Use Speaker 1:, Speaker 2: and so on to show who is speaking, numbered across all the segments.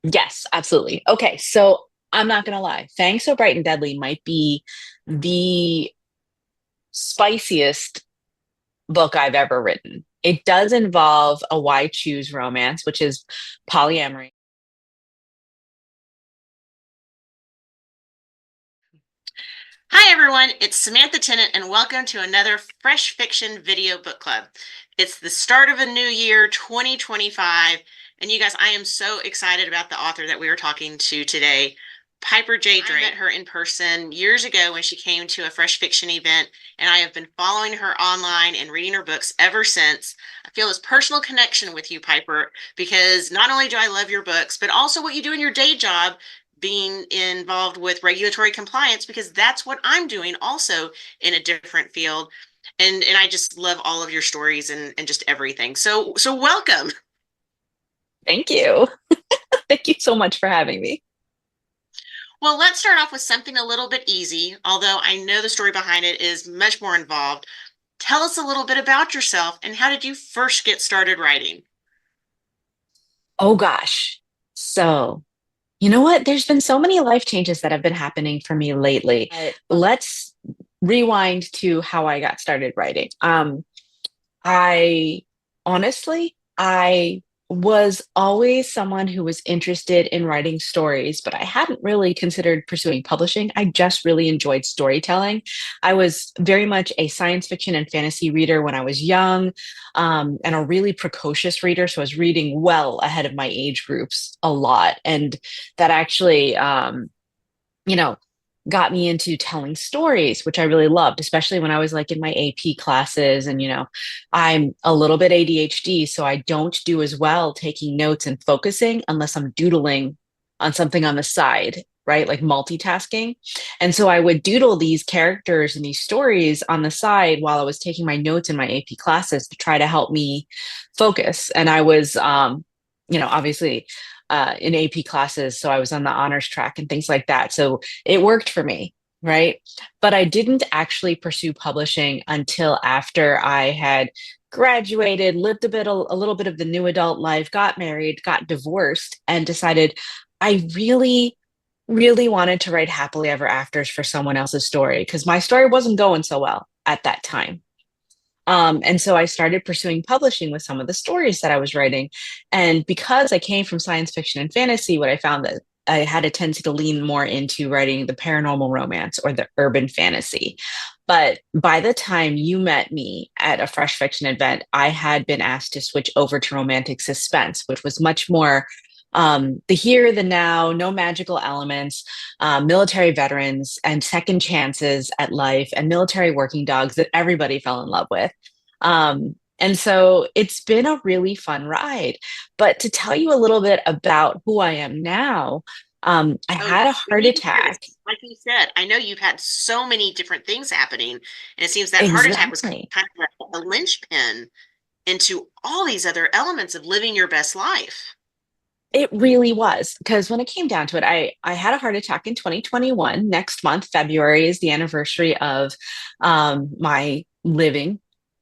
Speaker 1: Yes, absolutely. Okay, so I'm not gonna lie. Fang So Bright and Deadly might be the spiciest book I've ever written. It does involve a why choose romance, which is polyamory.
Speaker 2: Hi everyone, it's Samantha Tennant and welcome to another Fresh Fiction Video Book Club. It's the start of a new year, 2025, and you guys, I am so excited about the author that we are talking to today, Piper J. Drake. I met her in person years ago when she came to a Fresh Fiction event, and I have been following her online and reading her books ever since. I feel this personal connection with you, Piper, because not only do I love your books, but also what you do in your day job being involved with regulatory compliance because that's what I'm doing also in a different field. And I just love all of your stories and just everything. So welcome.
Speaker 1: Thank you. Thank you so much for having me.
Speaker 2: Well, let's start off with something a little bit easy, although I know the story behind it is much more involved. Tell us a little bit about yourself and how did you first get started writing?
Speaker 1: Oh gosh. So, you know what? There's been so many life changes that have been happening for me lately. Let's rewind to how I got started writing. I honestly, I was always someone who was interested in writing stories, but I hadn't really considered pursuing publishing. I just really enjoyed storytelling. I was very much a science fiction and fantasy reader when I was young, and a really precocious reader. So I was reading well ahead of my age groups a lot. And that actually, you know, got me into telling stories, which I really loved, especially when I was like in my AP classes. And, I'm a little bit ADHD, so I don't do as well taking notes and focusing unless I'm doodling on something on the side, right? Like multitasking. And so I would doodle these characters and these stories on the side while I was taking my notes in my AP classes to try to help me focus. And I was, obviously in AP classes. So I was on the honors track and things like that. So it worked for me, right? But I didn't actually pursue publishing until after I had graduated, lived a little bit of the new adult life, got married, got divorced, and decided I really wanted to write happily ever afters for someone else's story because my story wasn't going so well at that time. And so I started pursuing publishing with some of the stories that I was writing. And because I came from science fiction and fantasy, what I found that I had a tendency to lean more into writing the paranormal romance or the urban fantasy. But by the time you met me at a Fresh Fiction event, I had been asked to switch over to romantic suspense, which was much more the here, the now, no magical elements, military veterans, and second chances at life, and military working dogs that everybody fell in love with. And so it's been a really fun ride. But to tell you a little bit about who I am now, I
Speaker 2: Oh
Speaker 1: had a
Speaker 2: yes, we
Speaker 1: heart
Speaker 2: need to hear this.
Speaker 1: attack.
Speaker 2: Like you said, I know you've had so many different things happening, and it seems that heart attack was
Speaker 1: Exactly.
Speaker 2: kind of a linchpin into all these other elements of living your best life.
Speaker 1: It really was because when it came down to it, I had a heart attack in 2021. Next month, February is the anniversary of my living,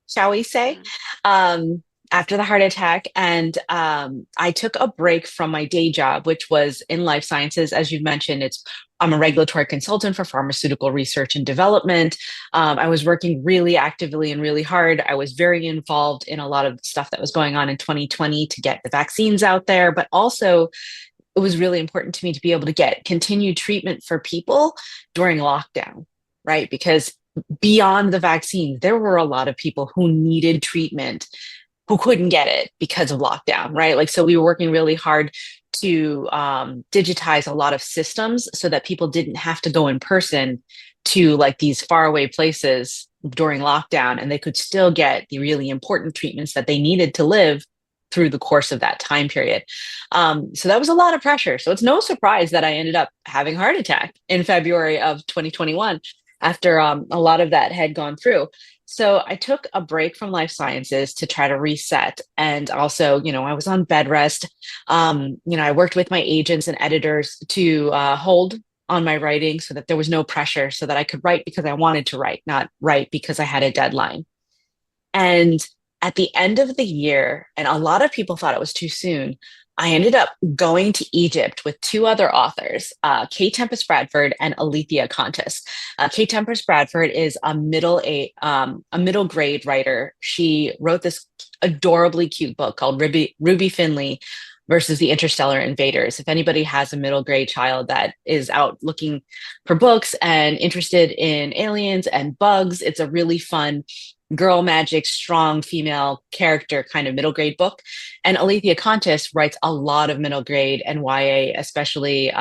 Speaker 1: shall we say,
Speaker 2: Mhm.
Speaker 1: um, after the heart attack. And I took a break from my day job, which was in life sciences. As you've mentioned, I'm a regulatory consultant for pharmaceutical research and development. I was working really actively and really hard. I was very involved in a lot of stuff that was going on in 2020 to get the vaccines out there, but also it was really important to me to be able to get continued treatment for people during lockdown, right? Because beyond the vaccines, there were a lot of people who needed treatment who couldn't get it because of lockdown, right? Like, so we were working really hard to digitize a lot of systems so that people didn't have to go in person to like these faraway places during lockdown and they could still get the really important treatments that they needed to live through the course of that time period. So that was a lot of pressure. So it's no surprise that I ended up having a heart attack in February of 2021 after a lot of that had gone through. So I took a break from life sciences to try to reset. And also, I was on bed rest. I worked with my agents and editors to hold on my writing so that there was no pressure, so that I could write because I wanted to write, not write because I had a deadline. And at the end of the year, and a lot of people thought it was too soon, I ended up going to Egypt with two other authors, Kate Tempest Bradford and Alethea Contis. Kate Tempest Bradford is a middle grade writer. She wrote this adorably cute book called Ruby Finley versus the Interstellar Invaders. If anybody has a middle grade child that is out looking for books and interested in aliens and bugs, it's a really fun girl magic, strong female character kind of middle grade book. And Alethea Contis writes a lot of middle grade and YA, especially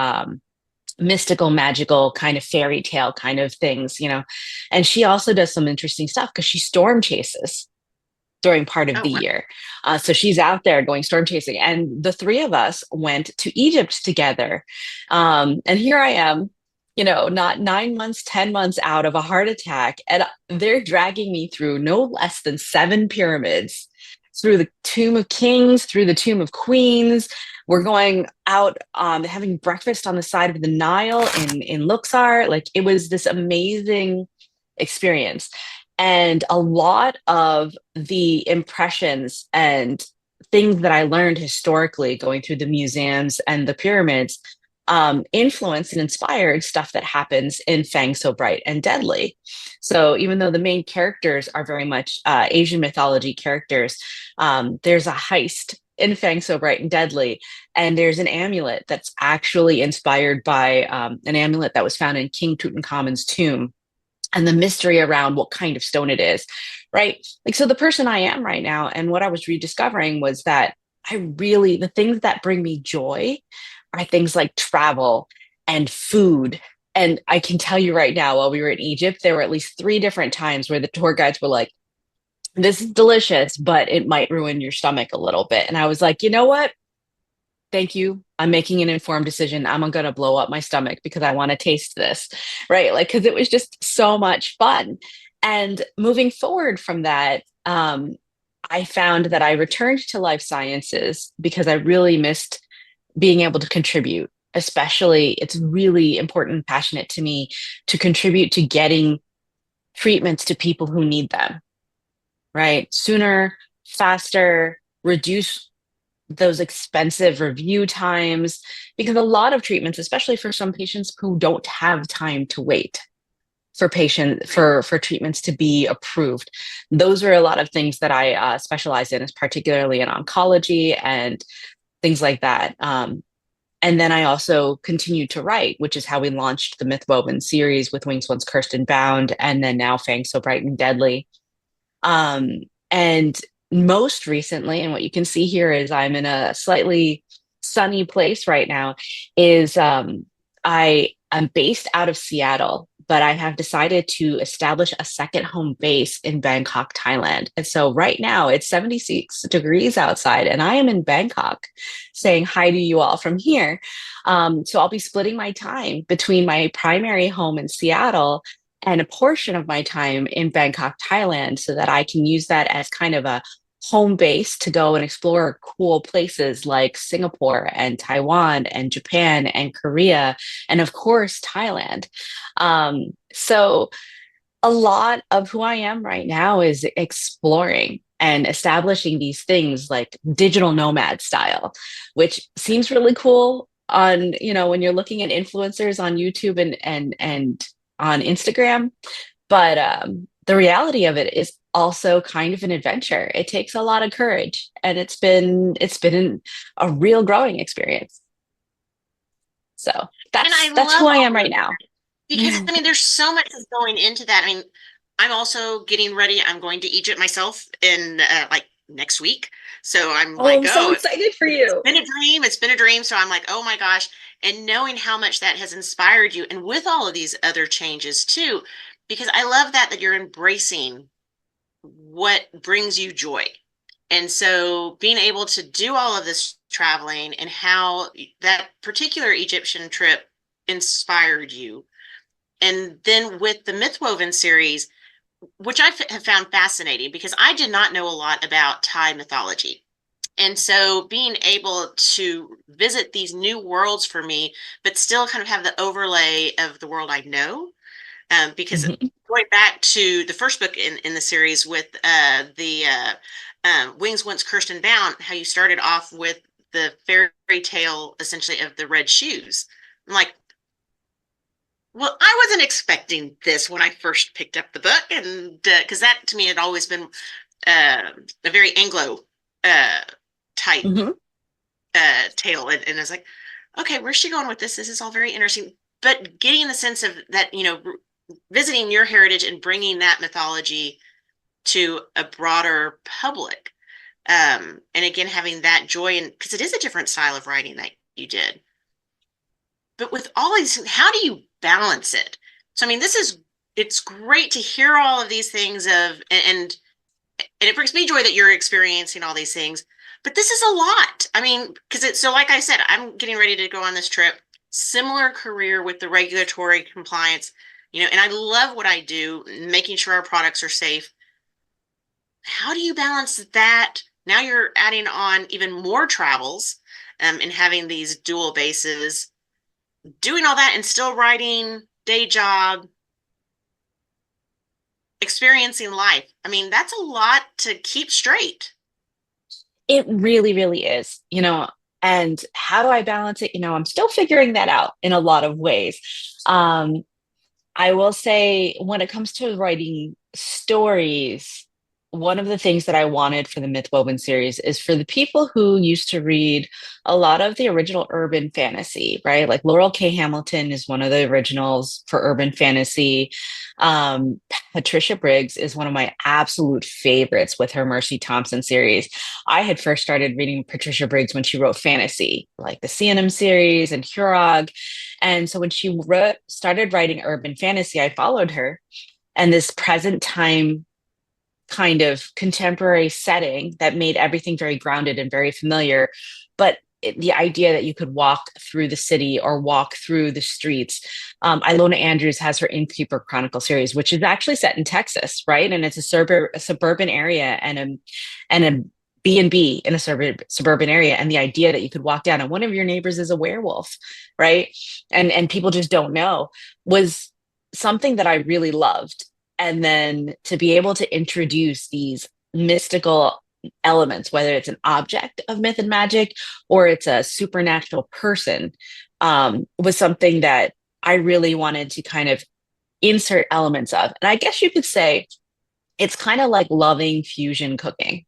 Speaker 1: mystical, magical kind of fairy tale kind of things, you know. And she also does some interesting stuff because she storm chases during part of
Speaker 2: Oh,
Speaker 1: the
Speaker 2: wow.
Speaker 1: year. So she's out there going storm chasing. And the three of us went to Egypt together. And here I am, you know, not 9 months, 10 months out of a heart attack. And they're dragging me through no less than seven pyramids, through the Tomb of Kings, through the Tomb of Queens. We're going out having breakfast on the side of the Nile in Luxor. Like it was this amazing experience. And a lot of the impressions and things that I learned historically going through the museums and the pyramids influenced and inspired stuff that happens in Fang So Bright and Deadly. So even though the main characters are very much Asian mythology characters, there's a heist in Fang So Bright and Deadly, and there's an amulet that's actually inspired by an amulet that was found in King Tutankhamun's tomb and the mystery around what kind of stone it is, right? Like, so the person I am right now, and what I was rediscovering was that the things that bring me joy are things like travel and food. And I can tell you right now, while we were in Egypt, there were at least three different times where the tour guides were like, this is delicious, but it might ruin your stomach a little bit. And I was like, you know what? Thank you. I'm making an informed decision. I'm going to blow up my stomach because I want to taste this, right? Like, because it was just so much fun. And moving forward from that, I found that I returned to life sciences because I really missed being able to contribute. Especially, it's really important and passionate to me to contribute to getting treatments to people who need them, right? Sooner, faster, reduce those expensive review times, because a lot of treatments, especially for some patients who don't have time to wait for treatments to be approved, those are a lot of things that I specialize in, particularly in oncology and things like that. And then I also continued to write, which is how we launched the Mythwoven series with Wings Once Cursed and Bound, and then now Fang So Bright and Deadly. And most recently, and what you can see here is I'm in a slightly sunny place right now, is I'm based out of Seattle, but I have decided to establish a second home base in Bangkok, Thailand. And so right now it's 76 degrees outside, and I am in Bangkok saying hi to you all from here. So I'll be splitting my time between my primary home in Seattle and a portion of my time in Bangkok, Thailand, so that I can use that as kind of a home base to go and explore cool places like Singapore and Taiwan and Japan and Korea, and of course, Thailand. So a lot of who I am right now is exploring and establishing these things like digital nomad style, which seems really cool on, you know, when you're looking at influencers on YouTube and on Instagram. But the reality of it is also kind of an adventure. It takes a lot of courage, and it's been a real growing experience. So
Speaker 2: And I
Speaker 1: that's
Speaker 2: love
Speaker 1: who I am
Speaker 2: all
Speaker 1: right
Speaker 2: of
Speaker 1: now.
Speaker 2: that because I mean, there's so much that's going into that. I mean, I'm also getting ready. I'm going to Egypt myself in like next week. So I'm
Speaker 1: Oh,
Speaker 2: like,
Speaker 1: I'm so
Speaker 2: oh,
Speaker 1: excited for
Speaker 2: it's
Speaker 1: you.
Speaker 2: been a dream. It's been a dream. So I'm like, oh my gosh. And knowing how much that has inspired you, and with all of these other changes too, because I love that you're embracing what brings you joy. And so being able to do all of this traveling and how that particular Egyptian trip inspired you. And then with the Mythwoven series, which have found fascinating because I did not know a lot about Thai mythology. And so being able to visit these new worlds for me, but still kind of have the overlay of the world I know, because
Speaker 1: Mhm.
Speaker 2: going back to the first book in the series with the Wings Once Cursed and Bound, how you started off with the fairy tale essentially of the red shoes. I'm like, well, I wasn't expecting this when I first picked up the book, and because that to me had always been uh, a very Anglo uh, type
Speaker 1: Hmm.
Speaker 2: tale, and I was like, okay, where's she going with this? This is all very interesting, but getting the sense of that, visiting your heritage and bringing that mythology to a broader public, and again having that joy, and because it is a different style of writing that you did, but with all these, how do you balance it? So I mean, it's great to hear all of these things and it brings me joy that you're experiencing all these things, but this is a lot. I mean, because it's so, like I said, I'm getting ready to go on this trip, similar career with the regulatory compliance, and I love what I do, making sure our products are safe. How do you balance that? Now you're adding on even more travels, and having these dual bases, doing all that and still writing, day job, experiencing life. I mean, that's a lot to keep straight.
Speaker 1: It really, really is, and how do I balance it? I'm still figuring that out in a lot of ways. Um, I will say when it comes to writing stories, one of the things that I wanted for the Mythwoven series is for the people who used to read a lot of the original urban fantasy, right? Like Laurel K. Hamilton is one of the originals for urban fantasy. Um, Patricia Briggs is one of my absolute favorites with her Mercy Thompson series. I had first started reading Patricia Briggs when she wrote fantasy, like the C&M series and Hurog. And so when she started writing urban fantasy, I followed her. And this present time kind of contemporary setting that made everything very grounded and very familiar. But the idea that you could walk through the city or walk through the streets. Ilona Andrews has her Innkeeper Chronicle series, which is actually set in Texas, right? And it's a suburban area and a B&B in a suburban area. And the idea that you could walk down and one of your neighbors is a werewolf, right? And people just don't know was something that I really loved. And then to be able to introduce these mystical elements, whether it's an object of myth and magic or it's a supernatural person, was something that I really wanted to kind of insert elements of. And I guess you could say it's kind of like loving fusion cooking,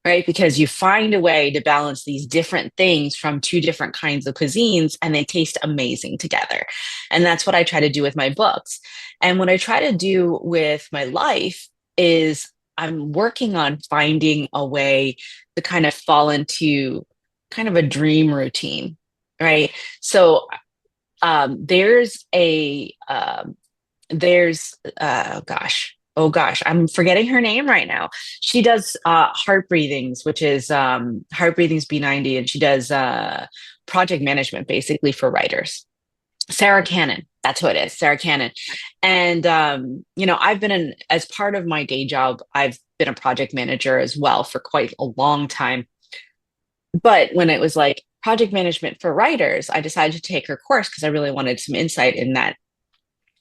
Speaker 1: right? Because you find a way to balance these different things from two different kinds of cuisines and they taste amazing together. And that's what I try to do with my books. And what I try to do with my life is I'm working on finding a way to kind of fall into kind of a dream routine, right? So there's oh gosh, I'm forgetting her name right now. She does heart breathings, which is heart breathings B90, and she does project management basically for writers. Sarah Cannon, that's who it is, Sarah Cannon. And I've been as part of my day job, I've been a project manager as well for quite a long time. But when it was like project management for writers, I decided to take her course because I really wanted some insight in that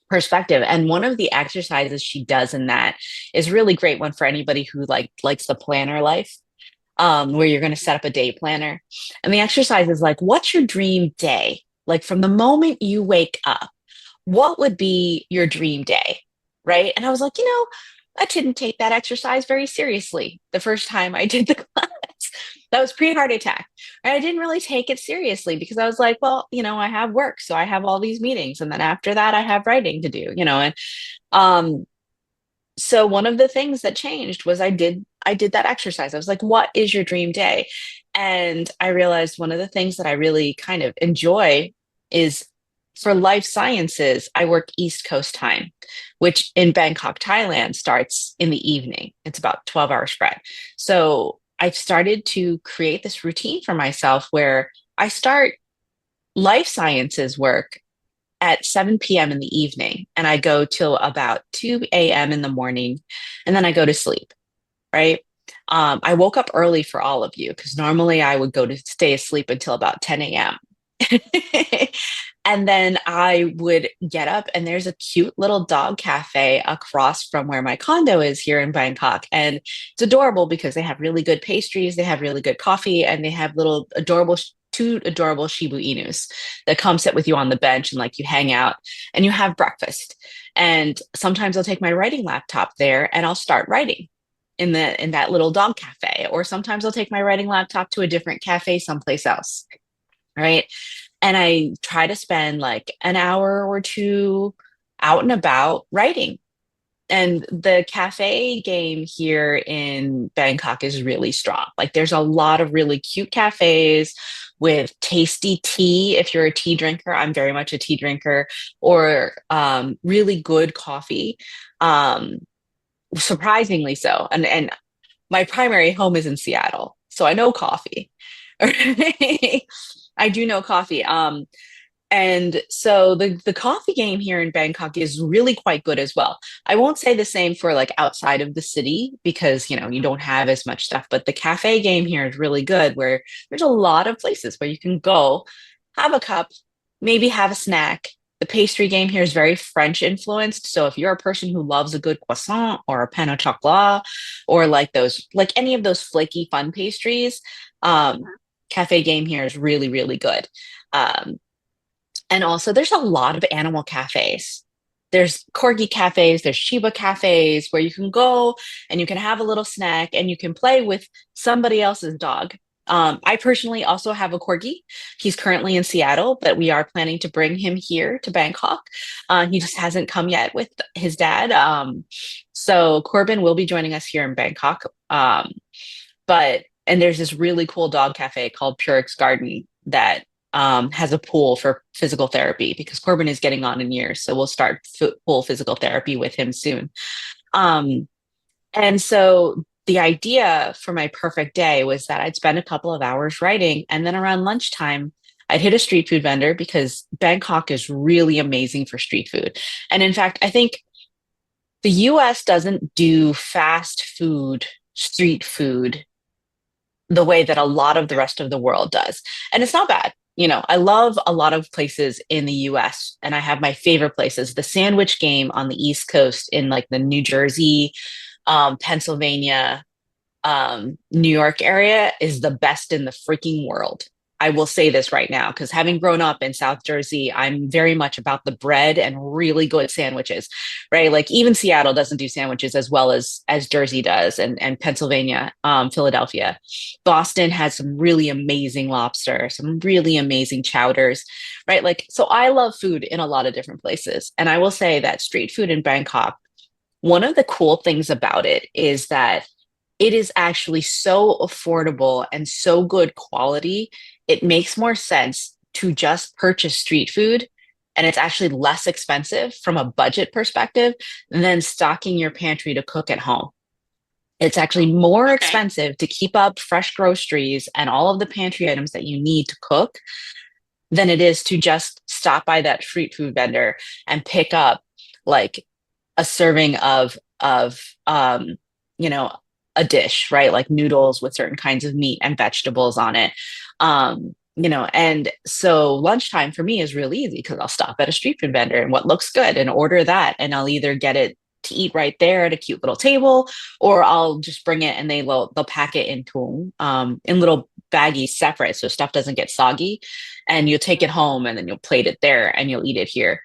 Speaker 1: perspective. And one of the exercises she does in that is really great one for anybody who likes the planner life, where you're going to set up a day planner. And the exercise is like, what's your dream day? Like from the moment you wake up, what would be your dream day? Right. And I was like, I didn't take that exercise very seriously the first time I did the class. That was pre-heart attack. Right? I didn't really take it seriously because I was like, well, I have work, so I have all these meetings, and then after that, I have writing to do. And um, so one of the things that changed was I did that exercise. I was like, what is your dream day? And I realized one of the things that I really kind of enjoy is for life sciences, I work East Coast time, which in Bangkok, Thailand starts in the evening. It's about 12-hour spread. So I've started to create this routine for myself where I start life sciences work at 7 p.m. in the evening and I go till about 2 a.m. in the morning and then I go to sleep, right? I woke up early for all of you because normally I would go to stay asleep until about 10 a.m. And then I would get up, and there's a cute little dog cafe across from where my condo is here in Bangkok. And it's adorable because they have really good pastries, they have really good coffee, and they have little adorable, two adorable Shiba Inus that come sit with you on the bench and like you hang out and you have breakfast. And sometimes I'll take my writing laptop there and I'll start writing in that little dog cafe. Or sometimes I'll take my writing laptop to a different cafe someplace else. Right. And I try to spend like an hour or two out and about writing. And the cafe game here in Bangkok is really strong. Like there's a lot of really cute cafes with tasty tea. If you're a tea drinker, I'm very much a tea drinker, or really good coffee. Um, Surprisingly so. And my primary home is in Seattle, so I know coffee. I do know coffee. And so the coffee game here in Bangkok is really quite good as well. I won't say the same for like outside of the city because, you know, you don't have as much stuff, but the cafe game here is really good where there's a lot of places where you can go, have a cup, maybe have a snack. The pastry game here is very French influenced. So if you're a person who loves a good croissant or a pain au chocolat or like those, like any of those flaky fun pastries, cafe game here is really, really good. Um, and also, there's a lot of animal cafes. There's corgi cafes, there's Shiba cafes where you can go and you can have a little snack and you can play with somebody else's dog. I personally also have a corgi. He's currently in Seattle, but we are planning to bring him here to Bangkok. He just hasn't come yet with his dad. So Corbin will be joining us here in Bangkok. And there's this really cool dog cafe called Purex Garden that has a pool for physical therapy because Corbin is getting on in years. So we'll start pool physical therapy with him soon. Um, and so the idea for my perfect day was that I'd spend a couple of hours writing, and then around lunchtime, I'd hit a street food vendor because Bangkok is really amazing for street food. And in fact, I think the US doesn't do fast food, street food the way that a lot of the rest of the world does. And it's not bad. You know, I love a lot of places in the US, and I have my favorite places. The sandwich game on the East Coast in like the New Jersey, Pennsylvania, New York area is the best in the freaking world. I will say this right now because having grown up in South Jersey, I'm very much about the bread and really good sandwiches, right? Like even Seattle doesn't do sandwiches as well as Jersey does, and Pennsylvania, Philadelphia. Boston has some really amazing lobster, some really amazing chowders, right? Like so, I love food in a lot of different places, and I will say that street food in Bangkok. One of the cool things about it is that it is actually so affordable and so good quality. It makes more sense to just purchase street food, and it's actually less expensive from a budget perspective than stocking your pantry to cook at home. It's actually more
Speaker 2: Okay.
Speaker 1: expensive to keep up fresh groceries and all of the pantry items that you need to cook than it is to just stop by that street food vendor and pick up like a serving of you know, a dish, right? Like noodles with certain kinds of meat and vegetables on it. You know, and so lunchtime for me is really easy because I'll stop at a street food vendor and what looks good and order that. And I'll either get it to eat right there at a cute little table, or I'll just bring it and they'll pack it into in little baggies separate so stuff doesn't get soggy. And you'll take it home and then you'll plate it there and you'll eat it here.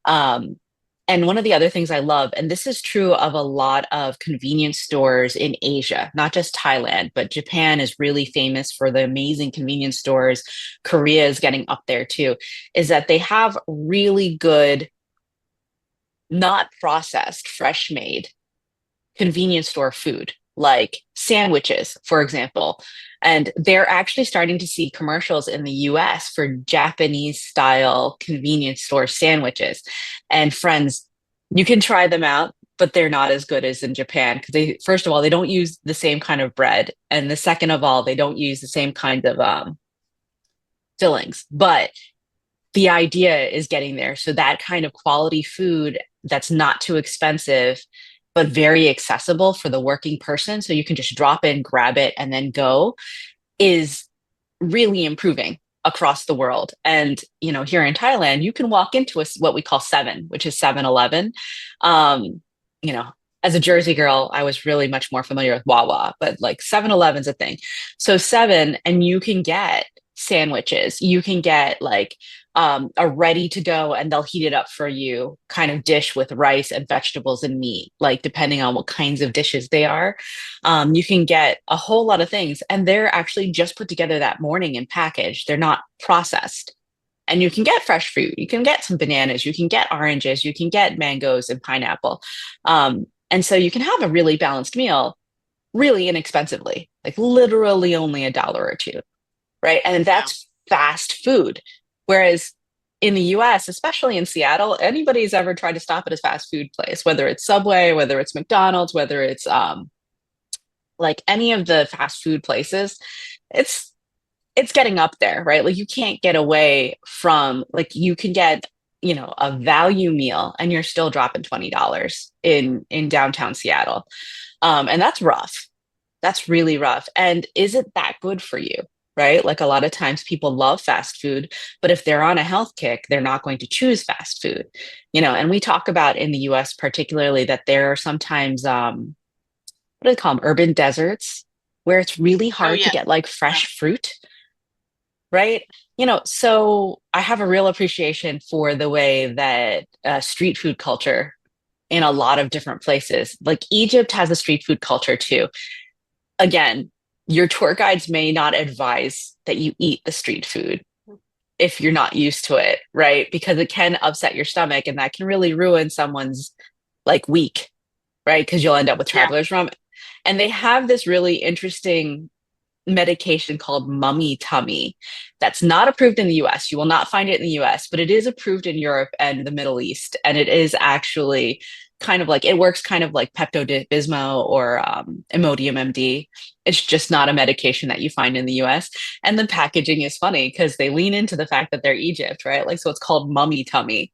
Speaker 1: Um, and one of the other things I love, and this is true of a lot of convenience stores in Asia, not just Thailand, but Japan is really famous for the amazing convenience stores. Korea is getting up there too, is that they have really good, not processed, fresh made convenience store food, like sandwiches, for example. And they're actually starting to see commercials in the US for Japanese style convenience store sandwiches. And friends, you can try them out, but they're not as good as in Japan because they, first of all, they don't use the same kind of bread. And the second of all, they don't use the same kind of fillings. But the idea is getting there. So that kind of quality food that's not too expensive, but very accessible for the working person. So you can just drop in, grab it, and then go is really improving. across the world. And, here in Thailand, you can walk into what we call Seven, which is 7-Eleven. You know, as a Jersey girl, I was really much more familiar with Wawa, but like 7-Eleven's a thing. So Seven, and you can get sandwiches. You can get like a ready to go, and they'll heat it up for you kind of dish with rice and vegetables and meat, like depending on what kinds of dishes they are. You can get a whole lot of things, and they're actually just put together that morning and packaged. They're not processed. And you can get fresh fruit. You can get some bananas. You can get oranges. You can get mangoes and pineapple. And so you can have a really balanced meal really inexpensively, like literally only $1 or $2, right? And
Speaker 2: Wow.
Speaker 1: that's fast food. Whereas in the US, especially in Seattle, anybody's ever tried to stop at a fast food place, whether it's Subway, whether it's McDonald's, whether it's like any of the fast food places, it's it's getting up there, right? Like you can't get away from like you can get, a value meal and you're still dropping $20 in downtown Seattle. And that's rough. That's really rough. And is it that good for you? Right? Like a lot of times people love fast food, but if they're on a health kick, they're not going to choose fast food. And we talk about in the US particularly that there are sometimes what do they call them? Urban deserts where it's really
Speaker 2: Oh,
Speaker 1: hard to
Speaker 2: yes.
Speaker 1: get like
Speaker 2: Yeah.
Speaker 1: fresh fruit, right? So I have a real appreciation for the way that street food culture in a lot of different places, like Egypt has a street food culture too. Again, your tour guides may not advise that you eat the street food if you're not used to it, right? Because it can upset your stomach and that can really ruin someone's like week, right? Because you'll end up with
Speaker 2: Yeah.
Speaker 1: traveler's rum. And they have this really interesting medication called mummy tummy that's not approved in the US. You will not find it in the US, but it is approved in Europe and the Middle East. And it is actually kind of like it works kind of like Pepto-Bismol or Imodium MD. It's just not a medication that you find in the US. And the packaging is funny because they lean into the fact that they're Egypt, right? Like, so it's called mummy tummy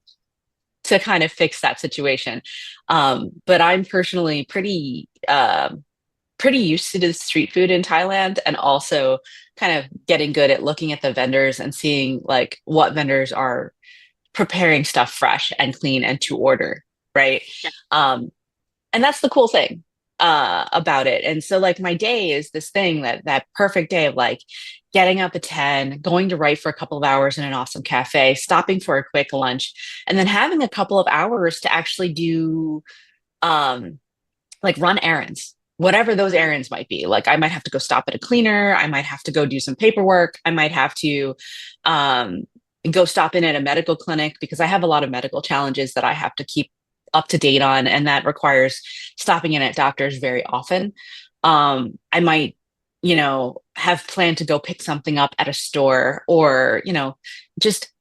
Speaker 1: to kind of fix that situation. But I'm personally pretty used to the street food in Thailand and also kind of getting good at looking at the vendors and seeing like what vendors are preparing stuff fresh and clean and to order, right?
Speaker 2: Yeah.
Speaker 1: Um, and that's the cool thing about it. And so like my day is this thing that perfect day of like getting up at 10, going to write for a couple of hours in an awesome cafe, stopping for a quick lunch, and then having a couple of hours to actually do um like run errands, whatever those
Speaker 2: Mhm.
Speaker 1: errands might be. Like I might have to go stop at a cleaner, I might have to go do some paperwork, I might have to um, go stop in at a medical clinic because I have a lot of medical challenges that I have to keep up to date on, and that requires stopping in at doctors very often. I might, have planned to go pick something up at a store or, just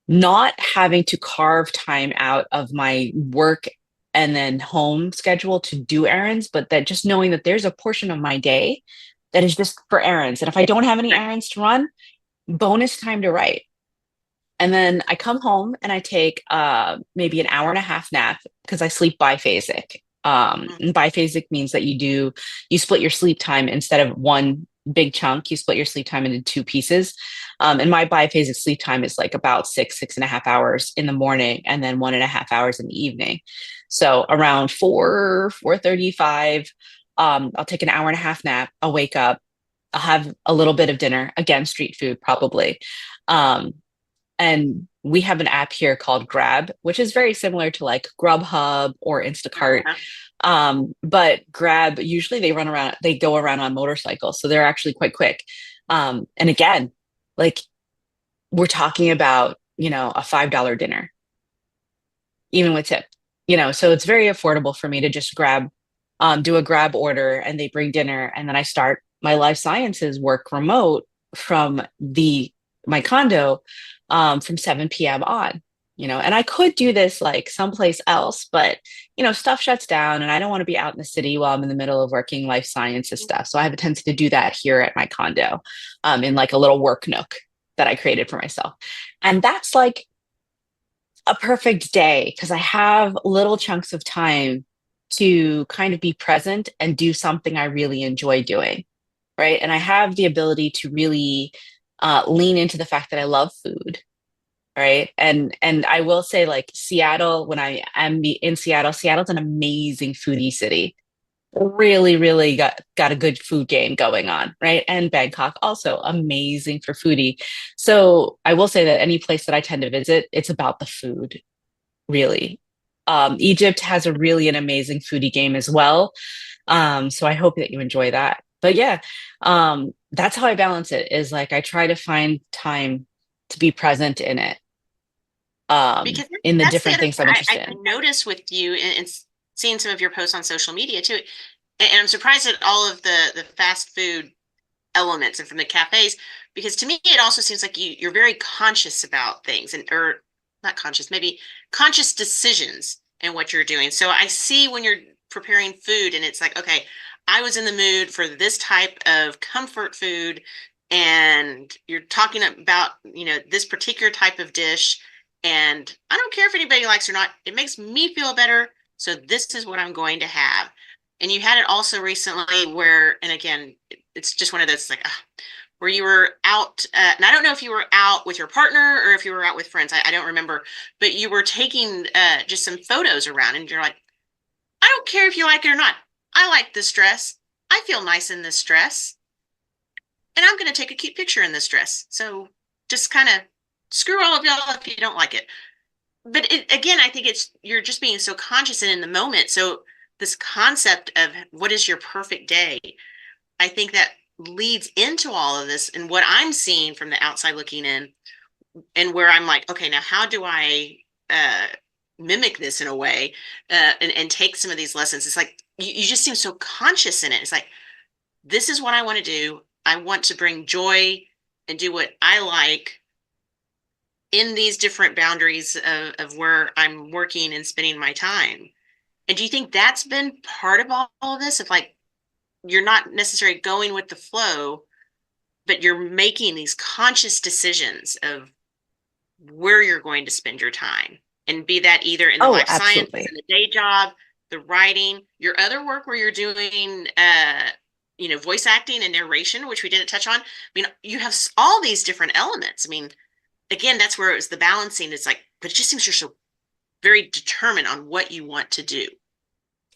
Speaker 1: not having to carve time out of my work and then home schedule to do errands, but that just knowing that there's a portion of my day that is just for errands. And if I don't have any
Speaker 2: Right.
Speaker 1: errands to run, bonus time to write. And then I come home and I take maybe an hour and a half nap because I sleep biphasic.
Speaker 2: Mhm.
Speaker 1: And biphasic means that you split your sleep time instead of one big chunk, you split your sleep time into two pieces. And my biphasic sleep time is like about 6.5 hours in the morning and then 1.5 hours in the evening. So around 4:35, I'll take an hour and a half nap. I'll wake up. I'll have a little bit of dinner, again, street food probably. Um, and we have an app here called Grab, which is very similar to like Grubhub or Instacart.
Speaker 2: Uh-huh.
Speaker 1: But Grab, usually they go around on motorcycles. So they're actually quite quick. And again, like we're talking about, a $5 dinner, even with tip, so it's very affordable for me to just do a Grab order and they bring dinner. And then I start my life sciences work remote from my condo from 7 p.m. on, and I could do this like someplace else, but, stuff shuts down and I don't want to be out in the city while I'm in the middle of working life sciences stuff. So I have a tendency to do that here at my condo in like a little work nook that I created for myself. And that's like a perfect day because I have little chunks of time to kind of be present and do something I really enjoy doing. Right. And I have the ability to really lean into the fact that I love food, right? And I will say like Seattle, when I am in Seattle, Seattle's an amazing foodie city. Really, really got a good food game going on, right? And Bangkok also amazing for foodie. So I will say that any place that I tend to visit, it's about the food, really. Egypt has a really an amazing foodie game as well. So I hope that you enjoy that. But yeah, that's how I balance it is like I try to find time to be present in it,
Speaker 2: Because
Speaker 1: in the
Speaker 2: that's the
Speaker 1: different
Speaker 2: other
Speaker 1: things
Speaker 2: thing
Speaker 1: I'm
Speaker 2: I,
Speaker 1: interested
Speaker 2: I
Speaker 1: in.
Speaker 2: noticed with you and seeing some of your posts on social media too. And I'm surprised at all of the fast food elements and from the cafes, because to me it also seems like you're very conscious about things and or not conscious, maybe conscious decisions in what you're doing. So I see when you're preparing food and it's like, okay, I was in the mood for this type of comfort food, and you're talking about, this particular type of dish, and I don't care if anybody likes it or not, it makes me feel better, so this is what I'm going to have. And you had it also recently where, and again, it's just one of those like where you were out, and I don't know if you were out with your partner or if you were out with friends. I don't remember, but you were taking just some photos around, and you're like, I don't care if you like it or not. I like this dress. I feel nice in this dress, and I'm going to take a cute picture in this dress. So just kind of screw all of y'all if you don't like it. But again, I think it's you're just being so conscious and in the moment. So this concept of what is your perfect day, I think that leads into all of this and what I'm seeing from the outside looking in, and where I'm like, okay, now how do I uh, mimic this in a way, and take some of these lessons? It's like you just seem so conscious in it. It's like, this is what I want to do. I want to bring joy and do what I like in these different boundaries of where I'm working and spending my time. And do you think that's been part of all of this? Of like, you're not necessarily going with the flow, but you're making these conscious decisions of where you're going to spend your time, and be that either in the
Speaker 1: Oh,
Speaker 2: life sciences, in
Speaker 1: absolutely.
Speaker 2: the day job, the writing, your other work where you're doing voice acting and narration, which we didn't touch on. I mean, you have all these different elements. I mean, again, that's where it was the balancing. It's like, but it just seems you're so very determined on what you want to do.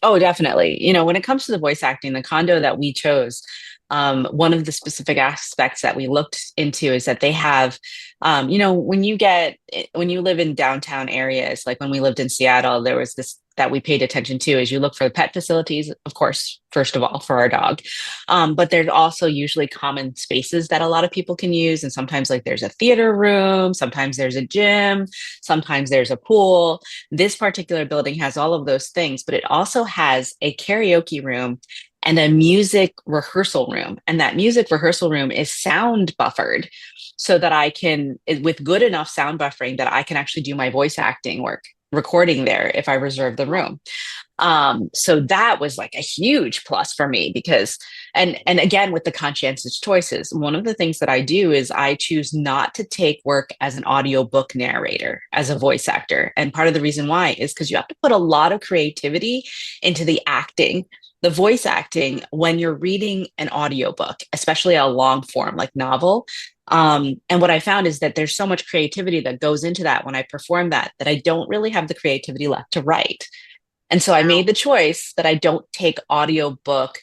Speaker 1: Oh, definitely. When it comes to the voice acting, the condo that we chose, one of the specific aspects that we looked into is that they have, when you live in downtown areas, like when we lived in Seattle, there was this that we paid attention to is you look for the pet facilities, of course, first of all, for our dog. But there's also usually common spaces that a lot of people can use. And sometimes like there's a theater room, sometimes there's a gym, sometimes there's a pool. This particular building has all of those things, but it also has a karaoke room and a music rehearsal room. And that music rehearsal room is sound buffered so that I can, with good enough sound buffering, that I can actually do my voice acting work recording there if I reserve the room. So that was like a huge plus for me because, and again, with the conscientious choices, one of the things that I do is I choose not to take work as an audiobook narrator, as a voice actor. And part of the reason why is because you have to put a lot of creativity into the acting, the voice acting when you're reading an audiobook, especially a long form like novel. And what I found is that there's so much creativity that goes into that when I perform that I don't really have the creativity left to write. And so I
Speaker 2: Wow.
Speaker 1: made the choice that I don't take audiobook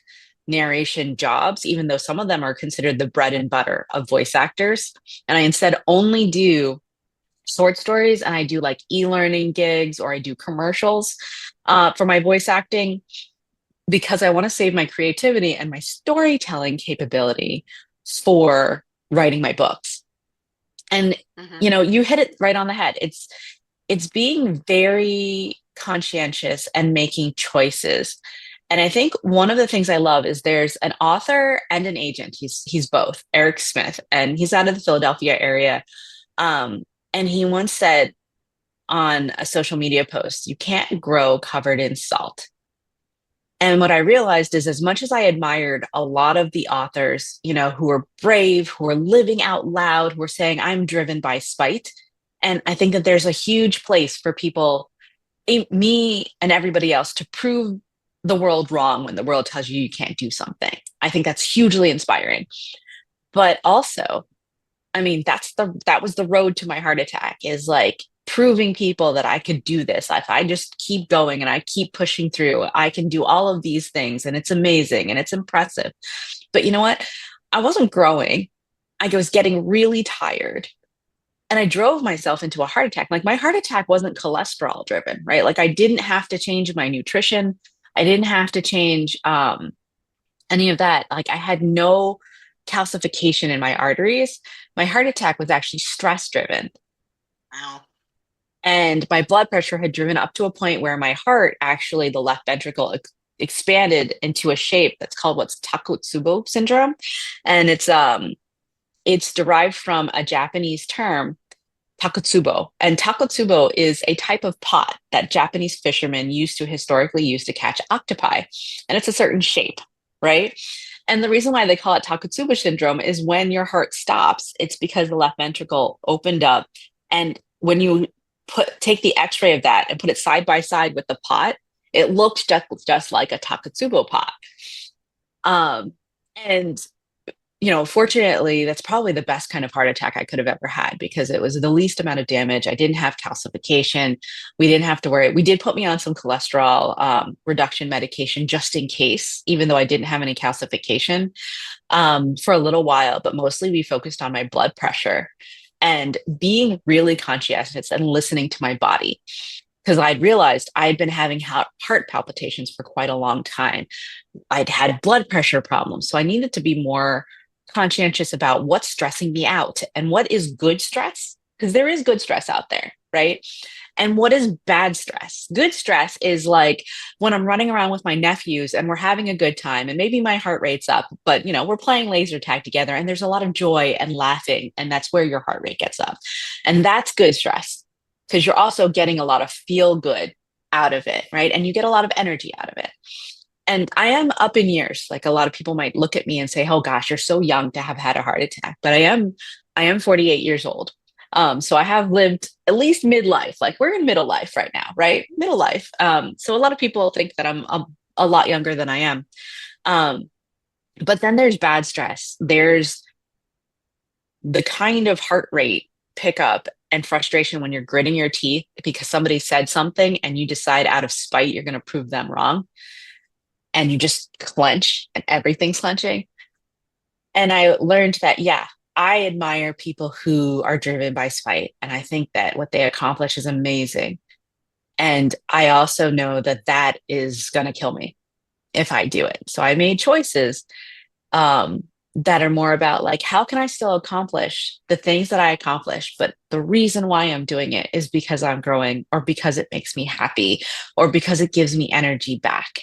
Speaker 1: narration jobs, even though some of them are considered the bread and butter of voice actors. And I instead only do short stories and I do like e-learning gigs or I do commercials for my voice acting because I want to save my creativity and my storytelling capability for writing my books. And
Speaker 2: Mm-hmm.
Speaker 1: you hit it right on the head. It's being very conscientious and making choices. And I think one of the things I love is there's an author and an agent. He's both, Eric Smith, and he's out of the Philadelphia area. Um, and he once said on a social media post, "You can't grow covered in salt." And what I realized is, as much as I admired a lot of the authors, who are brave, who are living out loud, who are saying, "I'm driven by spite." And I think that there's a huge place for people, me and everybody else, to prove the world wrong when the world tells you you can't do something. I think that's hugely inspiring. But also, I mean, that was the road to my heart attack, is like proving people that I could do this. If I just keep going and I keep pushing through, I can do all of these things and it's amazing and it's impressive. But you know what? I wasn't growing. I was getting really tired and I drove myself into a heart attack. Like my heart attack wasn't cholesterol driven, right? Like I didn't have to change my nutrition. I didn't have to change any of that. Like I had no calcification in my arteries. My heart attack was actually stress driven.
Speaker 2: Wow.
Speaker 1: And my blood pressure had driven up to a point where my heart, actually, the left ventricle expanded into a shape that's called what's Takotsubo syndrome. And it's derived from a Japanese term, takotsubo. And takotsubo is a type of pot that Japanese fishermen used to historically use to catch octopi. And it's a certain shape, right? And the reason why they call it takotsubo syndrome is when your heart stops, it's because the left ventricle opened up. And when you take the x-ray of that and put it side by side with the pot, it looked just like a takotsubo pot. Um, and fortunately, that's probably the best kind of heart attack I could have ever had because it was the least amount of damage. I didn't have calcification. We didn't have to worry. We did put me on some cholesterol reduction medication just in case, even though I didn't have any calcification for a little while, but mostly we focused on my blood pressure and being really conscientious and listening to my body because I'd realized I'd been having heart palpitations for quite a long time. I'd had blood pressure problems. So I needed to be more conscientious about what's stressing me out and what is good stress, because there is good stress out there, right? And what is bad stress? Good stress is like when I'm running around with my nephews and we're having a good time and maybe my heart rate's up, but we're playing laser tag together and there's a lot of joy and laughing and that's where your heart rate gets up. And that's good stress because you're also getting a lot of feel good out of it, right? And you get a lot of energy out of it. And I am up in years. Like a lot of people might look at me and say, "Oh gosh, you're so young to have had a heart attack." But I am 48 years old. So I have lived at least midlife. Like we're in middle life right now, right? Middle life. So a lot of people think that I'm a lot younger than I am. Um, but then there's bad stress. There's the kind of heart rate pickup and frustration when you're gritting your teeth because somebody said something and you decide out of spite you're going to prove them wrong and you just clench and everything's clenching. And I learned that, yeah, I admire people who are driven by spite. And I think that what they accomplish is amazing. And I also know that that is going to kill me if I do it. So I made choices that are more about like, how can I still accomplish the things that I accomplish? But the reason why I'm doing it is because I'm growing or because it makes me happy or because it gives me energy back.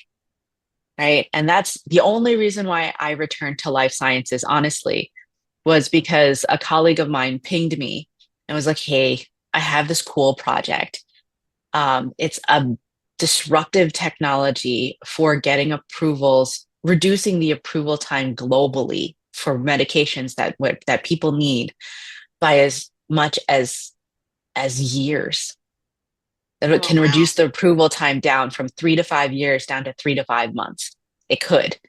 Speaker 1: Right. And that's the only reason why I returned to life sciences, honestly, was because a colleague of mine pinged me and was like, "Hey, I have this cool project. It's a disruptive technology for getting approvals, reducing the approval time globally for medications that people need by as much as years. That it
Speaker 2: Oh,
Speaker 1: can
Speaker 2: wow.
Speaker 1: reduce the approval time down from 3 to 5 years down to 3 to 5 months. It could.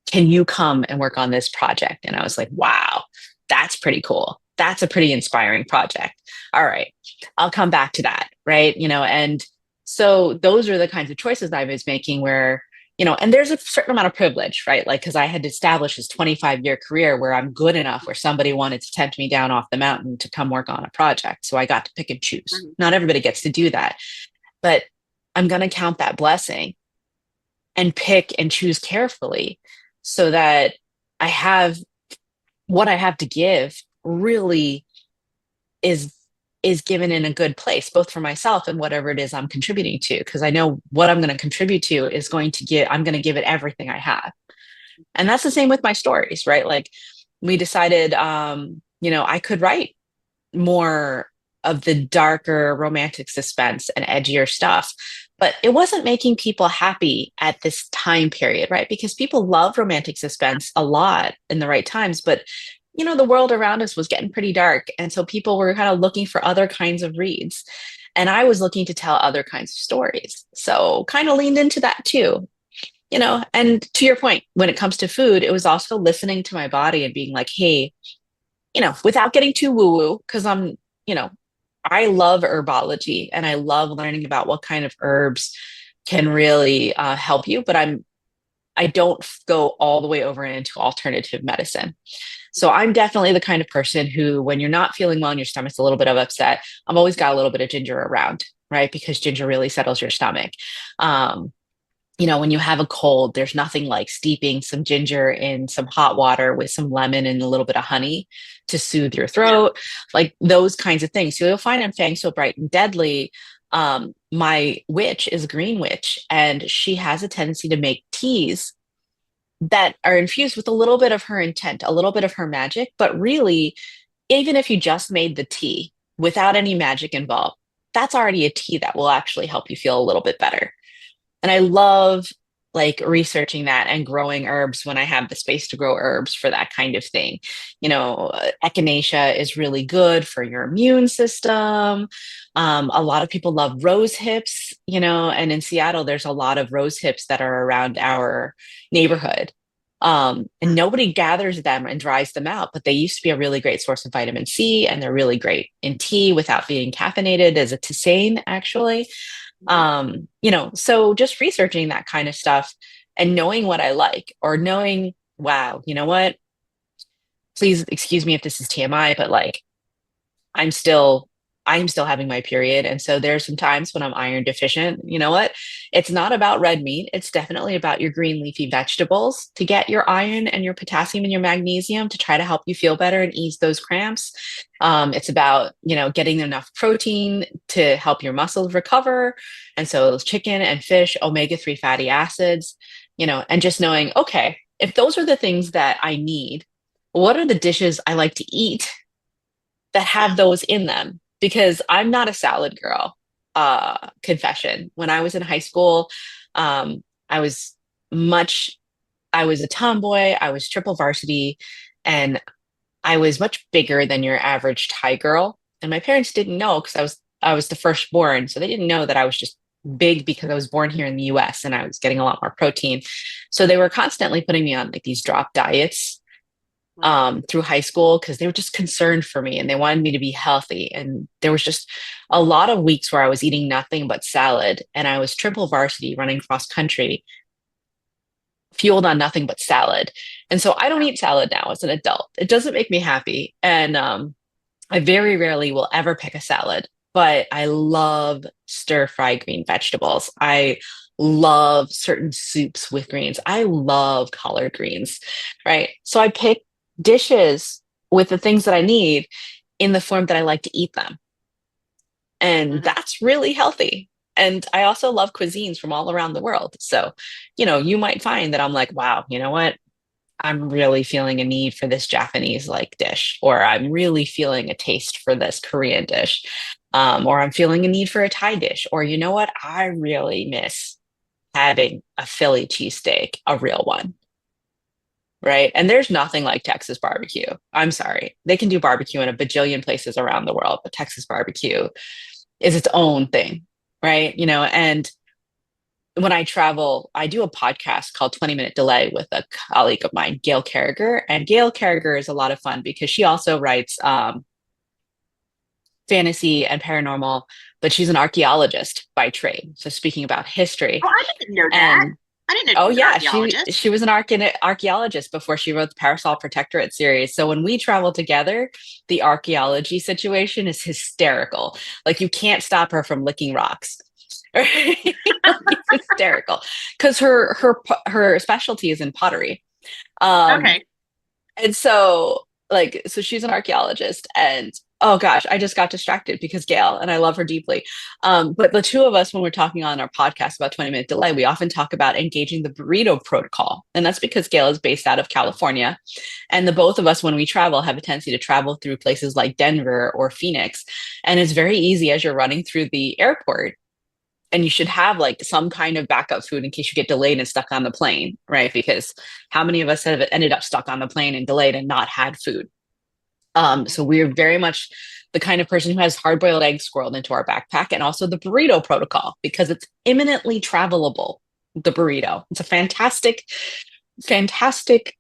Speaker 1: Can you come and work on this project?" And I was like, wow, that's pretty cool. That's a pretty inspiring project. All right, I'll come back to that. Right. And so those are the kinds of choices I was making where, and there's a certain amount of privilege, right? Like, because I had established this 25-year career where I'm good enough where somebody wanted to tempt me down off the mountain to come work on a project. So I got to pick and choose.
Speaker 2: Mhm.
Speaker 1: Not everybody gets to do that, but I'm going to count that blessing and pick and choose carefully so that I have what I have to give really is is given in a good place, both for myself and whatever it is I'm contributing to. Because I know what I'm going to contribute to is going to give, I'm going to give it everything I have. And that's the same with my stories, right? Like we decided, I could write more of the darker romantic suspense and edgier stuff. But it wasn't making people happy at this time period, right? Because people love romantic suspense a lot in the right times, but the world around us was getting pretty dark. And so people were kind of looking for other kinds of reads. And I was looking to tell other kinds of stories. So kind of leaned into that too. And to your point, when it comes to food, it was also listening to my body and being like, hey, without getting too woo woo, because you know, I love herbology and I love learning about what kind of herbs can really help you, but I don't go all the way over into alternative medicine. So I'm definitely the kind of person who, when you're not feeling well and your stomach's a little bit of upset, I've always got a little bit of ginger around, right? Because ginger really settles your stomach. Um, when you have a cold, there's nothing like steeping some ginger in some hot water with some lemon and a little bit of honey to soothe your
Speaker 2: Yeah.
Speaker 1: throat, like those kinds of things. So you'll find on Fang So Bright and Deadly, my witch is a green witch, and she has a tendency to make teas that are infused with a little bit of her intent, a little bit of her magic. But really, even if you just made the tea without any magic involved, that's already a tea that will actually help you feel a little bit better. And I love like researching that and growing herbs when I have the space to grow herbs for that kind of thing. Echinacea is really good for your immune system. A lot of people love rose hips, and in Seattle, there's a lot of rose hips that are around our neighborhood. And nobody gathers them and dries them out, but they used to be a really great source of vitamin C, and they're really great in tea without being caffeinated as a tisane, actually. So just researching that kind of stuff and knowing what I like, or knowing, wow, you know what? Please excuse me if this is TMI, but like I'm still I'm still having my period. And so there's some times when I'm iron deficient. You know what? It's not about red meat. It's definitely about your green leafy vegetables to get your iron and your potassium and your magnesium to try to help you feel better and ease those cramps. It's about, getting enough protein to help your muscles recover. And so chicken and fish, omega-3 fatty acids, and just knowing, okay, if those are the things that I need, what are the dishes I like to eat that
Speaker 2: Yeah.
Speaker 1: have those in them? Because I'm not a salad girl. Confession. When I was in high school, um, I was much, I was a tomboy, I was triple varsity, and I was much bigger than your average Thai girl. And my parents didn't know because I was the firstborn. So they didn't know that I was just big because I was born here in the US and I was getting a lot more protein. So they were constantly putting me on like these drop diets
Speaker 2: Mhm.
Speaker 1: through high school because they were just concerned for me and they wanted me to be healthy. And there was just a lot of weeks where I was eating nothing but salad, and I was triple varsity running cross country, fueled on nothing but salad. And so I don't
Speaker 2: Yeah.
Speaker 1: eat salad now as an adult. It doesn't make me happy. And I very rarely will ever pick a salad, but I love stir fry green vegetables. I love certain soups with greens. I love collard greens, right? So I pick dishes with the things that I need in the form that I like to eat them. And
Speaker 2: Mhm.
Speaker 1: that's really healthy. And I also love cuisines from all around the world. So, you might find that I'm like, wow, you know what? I'm really feeling a need for this Japanese like dish, or I'm really feeling a taste for this Korean dish, or I'm feeling a need for a Thai dish, or you know what? I really miss having a Philly cheesesteak, a real one, right? And there's nothing like Texas barbecue. I'm sorry. They can do barbecue in a bajillion places around the world, but Texas barbecue is its own thing, right? And when I travel, I do a podcast called 20 Minute Delay with a colleague of mine, Gail Carriger. And Gail Carriger is a lot of fun because she also writes fantasy and paranormal, but she's an archaeologist by trade. So speaking about
Speaker 2: Oh,
Speaker 1: history.
Speaker 2: I didn't know that.
Speaker 1: And
Speaker 2: I didn't know
Speaker 1: oh
Speaker 2: she was an
Speaker 1: yeah, she
Speaker 2: archaeologist.
Speaker 1: she was an archaeologist before she wrote the Parasol Protectorate series. So when we travel together, the archaeology situation is hysterical. Like you can't stop her from licking rocks. It's hysterical because her specialty is in pottery. Um,
Speaker 2: Okay.
Speaker 1: and so she's an archaeologist, and oh gosh, I just got distracted because Gail, and I love her deeply. But the two of us, when we're talking on our podcast about 20 Minute Delay, we often talk about engaging the burrito protocol. And that's because Gail is based out of California. And the both of us, when we travel, have a tendency to travel through places like Denver or Phoenix. And it's very easy as you're running through the airport, and you should have like some kind of backup food in case you get delayed and stuck on the plane, right? Because how many of us have ended up stuck on the plane and delayed and not had food?
Speaker 2: Mhm.
Speaker 1: So we're very much the kind of person who has hard-boiled eggs squirreled into our backpack, and also the burrito protocol because it's imminently travelable. The burrito, it's a fantastic, fantastic,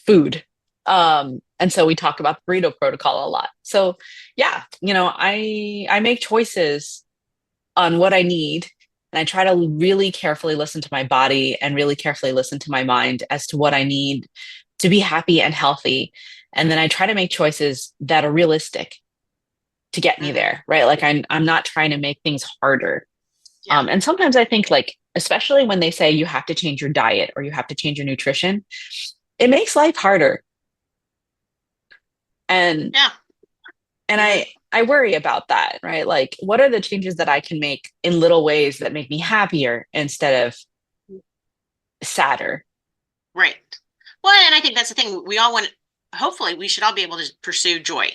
Speaker 1: food. And And so we talk about the burrito protocol a lot. So yeah, I make choices on what I need. And I try to really carefully listen to my body and really carefully listen to my mind as to what I need to be happy and healthy. And then I try to make choices that are realistic to get me
Speaker 2: Hmm.
Speaker 1: there, right? Like I'm not trying to make things harder.
Speaker 2: Yeah.
Speaker 1: And sometimes I think like, especially when they say you have to change your diet or you have to change your nutrition, it makes life harder. And
Speaker 2: Yeah.
Speaker 1: and
Speaker 2: Hmm.
Speaker 1: I worry about that, right? Like, what are the changes that I can make in little ways that make me happier instead of sadder?
Speaker 2: Right. Well, and I think that's the thing. We all want, hopefully, we should all be able to pursue joy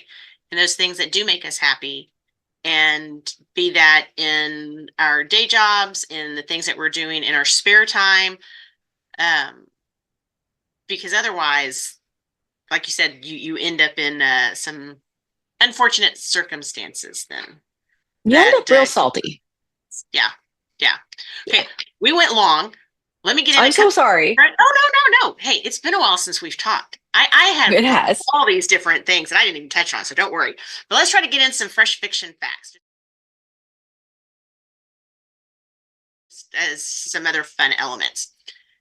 Speaker 2: and those things that do make us happy, and be that in our day jobs, in the things that we're doing in our spare time. Um, because otherwise, like you said, you end up in some unfortunate circumstances then
Speaker 1: You end
Speaker 2: that
Speaker 1: up real
Speaker 2: can,
Speaker 1: salty.
Speaker 2: yeah, yeah.
Speaker 1: Yeah.
Speaker 2: Okay, we went long. Let me get in
Speaker 1: I'm
Speaker 2: a
Speaker 1: so
Speaker 2: couple.
Speaker 1: sorry.
Speaker 2: Oh, no, no, no. Hey, it's been a while since we've talked. I have
Speaker 1: It has.
Speaker 2: all these different things that I didn't even touch on, so don't worry. But let's try to get in some fresh fiction facts as some other fun elements.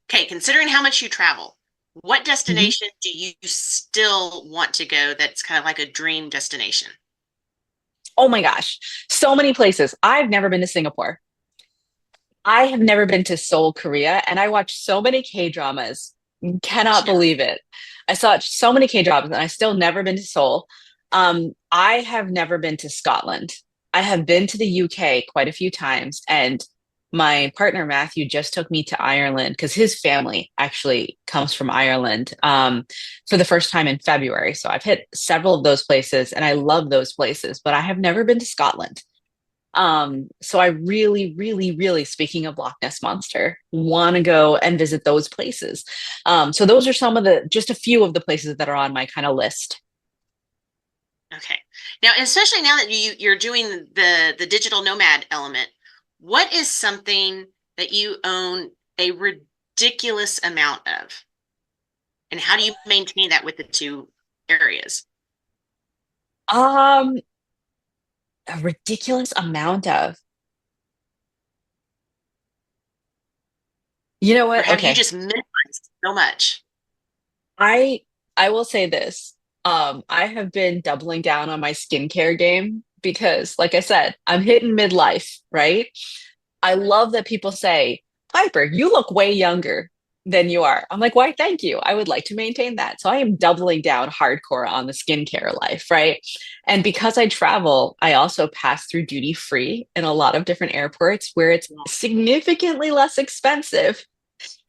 Speaker 2: Okay, considering how much you travel, what
Speaker 1: Mhm.
Speaker 2: destination do you still want to go that's kind of like a dream destination?
Speaker 1: Oh my gosh. So many places. I've never been to Singapore. I have never been to Seoul, Korea, and I watched so many K dramas. Cannot believe it. I saw so many K dramas, and I still never been to Seoul. I have never been to Scotland. I have been to the UK quite a few times, and my partner Matthew just took me to Ireland because his family actually comes from Ireland for the first time in February. So I've hit several of those places, and I love those places, but I have never been to Scotland. So I really, really, really, speaking of Loch Ness Monster, want to go and visit those places. So those are some of just a few of the places that are on my kind of list.
Speaker 2: Okay. Now, especially now that you're doing the digital nomad element, what is something that you own a ridiculous amount of? And how do you maintain that with the two areas?
Speaker 1: Um, a ridiculous amount of, you know
Speaker 2: Or
Speaker 1: what?
Speaker 2: have you
Speaker 1: Okay.
Speaker 2: just minimized so much?
Speaker 1: I I will say this. I have been doubling down on my skincare game because, like I said, I'm hitting midlife, right? I love that people say, Piper, you look way younger than you are. I'm like, why? Thank you. I would like to maintain that. So I am doubling down hardcore on the skincare life, right? And because I travel, I also pass through duty free in a lot of different airports where it's significantly less expensive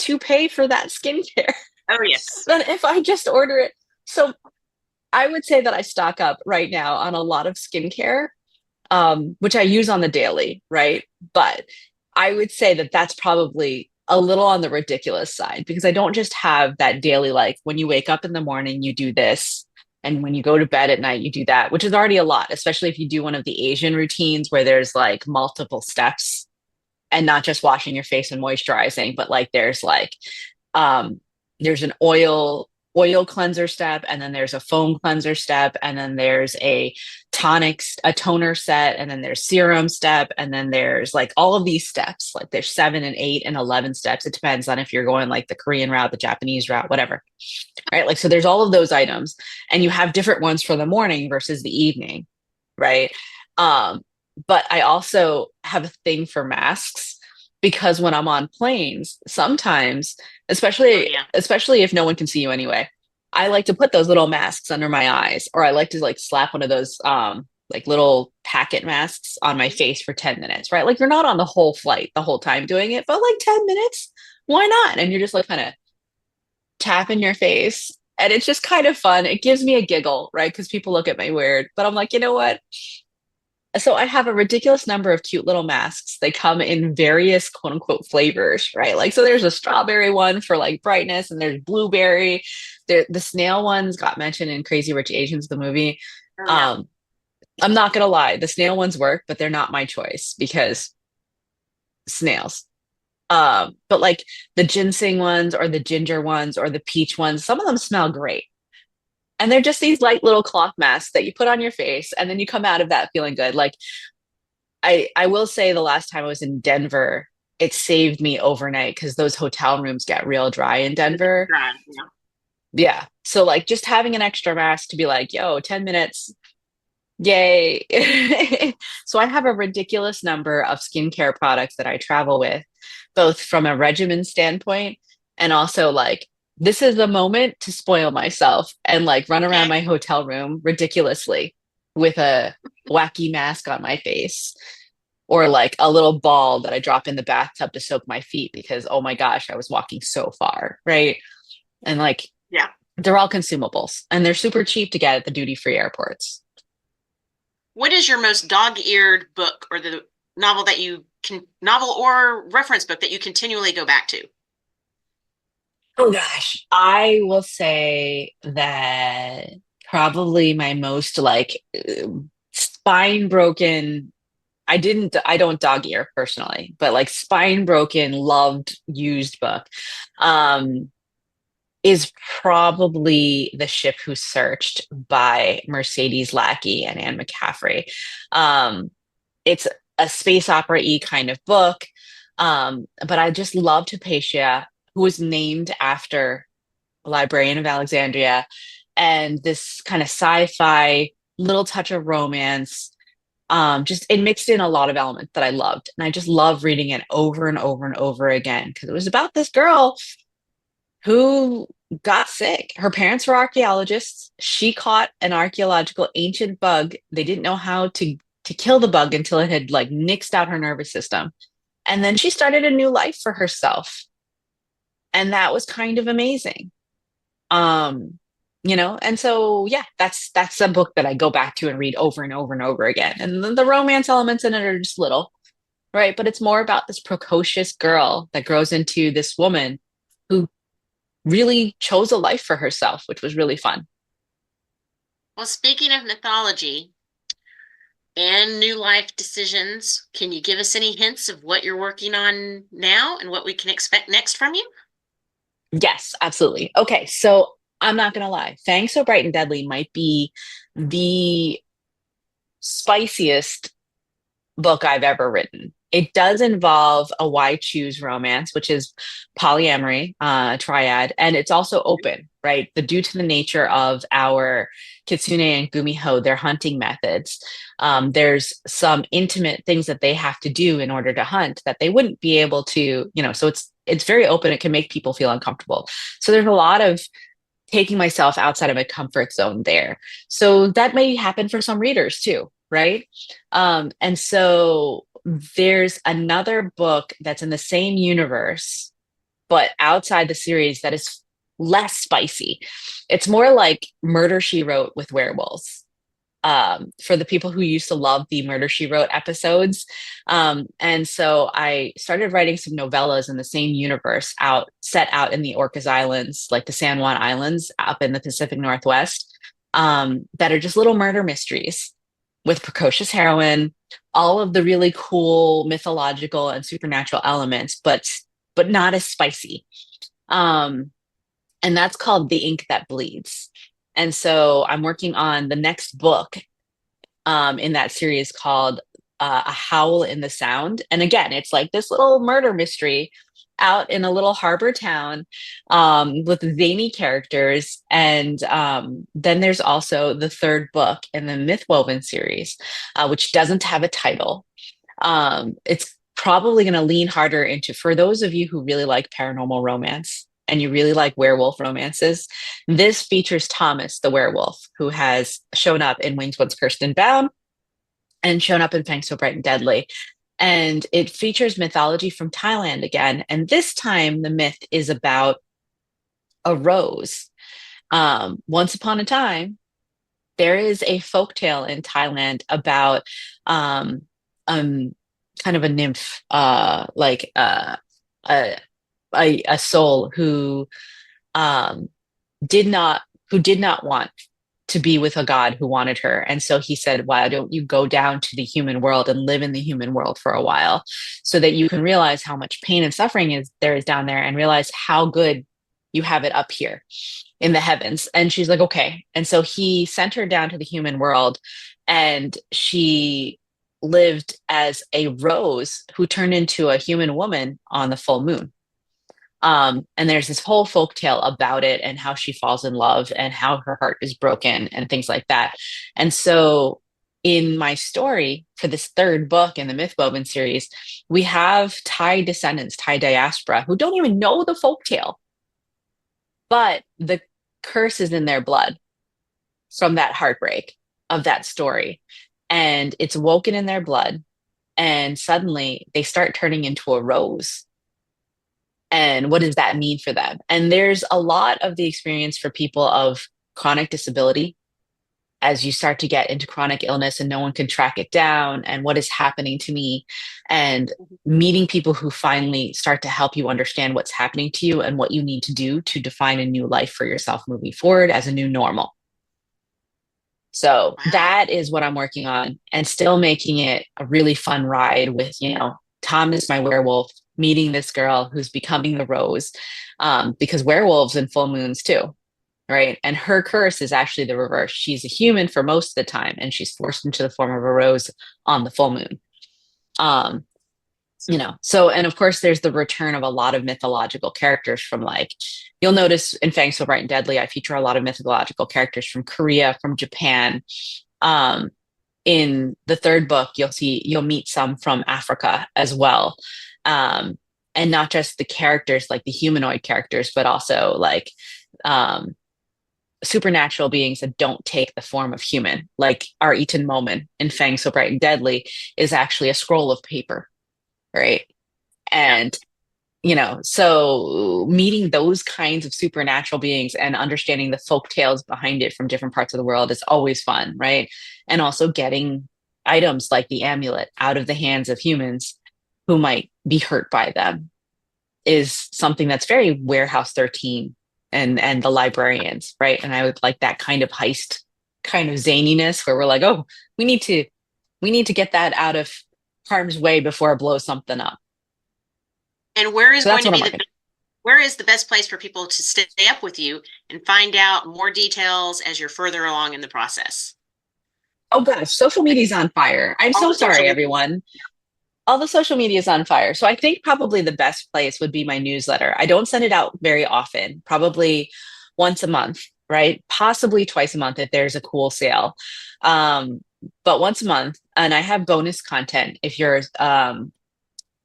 Speaker 1: to pay for that skincare
Speaker 2: Oh, yes.
Speaker 1: than if I just order it. So I would say that I stock up right now on a lot of skincare, which I use on the daily, right? But I would say that that's probably a little on the ridiculous side because I don't just have that daily, like when you wake up in the morning, you do this. And when you go to bed at night, you do that, which is already a lot, especially if you do one of the Asian routines where there's like multiple steps and not just washing your face and moisturizing, but like um there's an oil cleanser step, and then there's a foam cleanser step, and then there's a toner set, and then there's serum step, and then there's like all of these steps. Like there's 7 and 8 and 11 steps. It depends on if you're going like the Korean route, the Japanese route, whatever. Right. Like so there's all of those items, and you have different ones for the morning versus the evening, right? Um, but I also have a thing for masks because when I'm on planes, sometimes,
Speaker 2: Oh,
Speaker 1: especially
Speaker 2: yeah.
Speaker 1: especially if no one can see you anyway, I like to put those little masks under my eyes, or I like to like slap one of those like little packet masks on my face for 10 minutes, right? Like you're not on the whole flight the whole time doing it, but like 10 minutes, why not? And you're just like kind of tapping your face. And it's just kind of fun. It gives me a giggle, right? Because people look at me weird. But I'm like, you know what? So I have a ridiculous number of cute little masks. They come in various quote unquote flavors, right? Like, so there's a strawberry one for like brightness, and there's blueberry. The snail ones got mentioned in Crazy Rich Asians, the movie.
Speaker 2: Oh, yeah.
Speaker 1: Um, I'm not gonna lie, the snail ones work, but they're not my choice because snails. But like the ginseng ones or the ginger ones or the peach ones, some of them smell great. And they're just these light little cloth masks that you put on your face, and then you come out of that feeling good. Like I will say the last time I was in Denver, it saved me overnight because those hotel rooms get real dry in Denver.
Speaker 2: Right. Yeah.
Speaker 1: Yeah. So like just having an extra mask to be like, yo, 10 minutes, yay. So I have a ridiculous number of skincare products that I travel with, both from a regimen standpoint and also like this is the moment to spoil myself and like run around
Speaker 2: Okay.
Speaker 1: my hotel room ridiculously with a wacky mask on my face or like a little ball that I drop in the bathtub to soak my feet because oh my gosh, I was walking so far, right? And like
Speaker 2: Yeah.
Speaker 1: they're all consumables and they're super cheap to get at the duty-free airports.
Speaker 2: What is your most dog-eared book or the novel that you can novel or reference book that you continually go back to?
Speaker 1: Oh gosh, I will say that probably my most like spine broken. I don't dog ear personally, but like spine broken, loved, used book is probably The Ship Who Searched by Mercedes Lackey and Anne McCaffrey. Um, it's a space opera-y kind of book, but I just loved Hypatia, who was named after a librarian of Alexandria, and this kind of sci-fi, little touch of romance. Just it mixed in a lot of elements that I loved, and I just love reading it over and over and over again because it was about this girl who got sick. Her parents were archaeologists. She caught an archaeological ancient bug. They didn't know how to kill the bug until it had like nixed out her nervous system. And then she started a new life for herself. And that was kind of amazing. Um, and so yeah, that's a book that I go back to and read over and over and over again. And the romance elements in it are just little, right? But it's more about this precocious girl that grows into this woman who really chose a life for herself, which was really fun.
Speaker 2: Well, speaking of mythology and new life decisions, can you give us any hints of what you're working on now and what we can expect next from you?
Speaker 1: Yes, absolutely. Okay, so I'm not gonna lie. Fang So Bright and Deadly might be the spiciest book I've ever written. It does involve a why choose romance, which is polyamory, triad, and it's also open, right? The due to the nature of our kitsune and gumiho, their hunting methods, there's some intimate things that they have to do in order to hunt that they wouldn't be able to, so it's very open. It can make people feel uncomfortable. So there's a lot of taking myself outside of my comfort zone there. So that may happen for some readers too, right? And so there's another book that's in the same universe, but outside the series that is less spicy. It's more like Murder She Wrote with werewolves. For the people who used to love the Murder She Wrote episodes. And so I started writing some novellas in the same universe set out in the Orcas Islands, like the San Juan Islands up in the Pacific Northwest, that are just little murder mysteries with precocious heroine, all of the really cool mythological and supernatural elements, but not as spicy. Um, and that's called The Ink That Bleeds. And so I'm working on the next book in that series called A Howl in the Sound. And again, it's like this little murder mystery out in a little harbor town with zany characters. And then there's also the third book in the Mythwoven series, which doesn't have a title. It's probably going to lean harder into, for those of you who really like paranormal romance and you really like werewolf romances, this features Thomas, the werewolf, who has shown up in Wings Once Cursed and Bound and shown up in Fang So Bright and Deadly. And it features mythology from Thailand again. And this time, the myth is about a rose. Once upon a time, there is a folktale in Thailand about um, kind of a nymph, a, a soul um, did not who did not want to be with a god who wanted her. And so he said, why don't you go down to the human world and live in the human world for a while so that you can realize how much pain and suffering is there is down there and realize how good You have it up here in the heavens. And she's like, okay. And so he sent her down to the human world, and she lived as a rose who turned into a human woman on the full moon. And there's this whole folk tale about it and how she falls in love and how her heart is broken and things like that. And so in my story for this third book in the Mythwoven series, we have Thai descendants, Thai diaspora, who don't even know the folk tale, but the curse is in their blood from that heartbreak of that story. And it's woken in their blood. And suddenly they start turning into a rose. And what does that mean for them? And there's a lot of the experience for people of chronic disability as you start to get into chronic illness and no one can track it down and what is happening to me, and meeting people who finally start to help you understand what's happening to you and what you need to do to define a new life for yourself moving forward as a new normal. So
Speaker 2: Wow.
Speaker 1: that is what I'm working on, and still making it a really fun ride with, Tom is my werewolf, meeting this girl who's becoming the rose, because werewolves and full moons too, right? And her curse is actually the reverse. She's a human for most of the time, and she's forced into the form of a rose on the full moon. Um, so, and of course there's the return of a lot of mythological characters from, like, you'll notice in Fang So Bright and Deadly I feature a lot of mythological characters from Korea, from Japan. um in the third book you'll meet some from Africa as well. And not just the characters, like the humanoid characters, but also like um supernatural beings that don't take the form of human, like our Eaton Moment in Fang So Bright and Deadly is actually a scroll of paper, right?
Speaker 2: Yeah.
Speaker 1: And so meeting those kinds of supernatural beings and understanding the folk tales behind it from different parts of the world is always fun, right? And also getting items like the amulet out of the hands of humans who might be hurt by them is something that's very Warehouse 13 and the librarians, right? And I would like that kind of heist kind of zaniness where we're like, oh, we need to get that out of harm's way before it blows something up.
Speaker 2: And where is
Speaker 1: So
Speaker 2: going
Speaker 1: that's
Speaker 2: to
Speaker 1: what I'm
Speaker 2: be the
Speaker 1: working.
Speaker 2: where is the best place for people to stay up with you and find out more details as you're further along in the process?
Speaker 1: Oh gosh, social
Speaker 2: Like
Speaker 1: media's on fire. I'm
Speaker 2: all
Speaker 1: so
Speaker 2: the social
Speaker 1: sorry,
Speaker 2: media.
Speaker 1: everyone. All the social media is on fire. So I think probably the best place would be my newsletter. I don't send it out very often, probably once a month, right? Possibly twice a month if there's a cool sale. But once a month, and I have bonus content if you're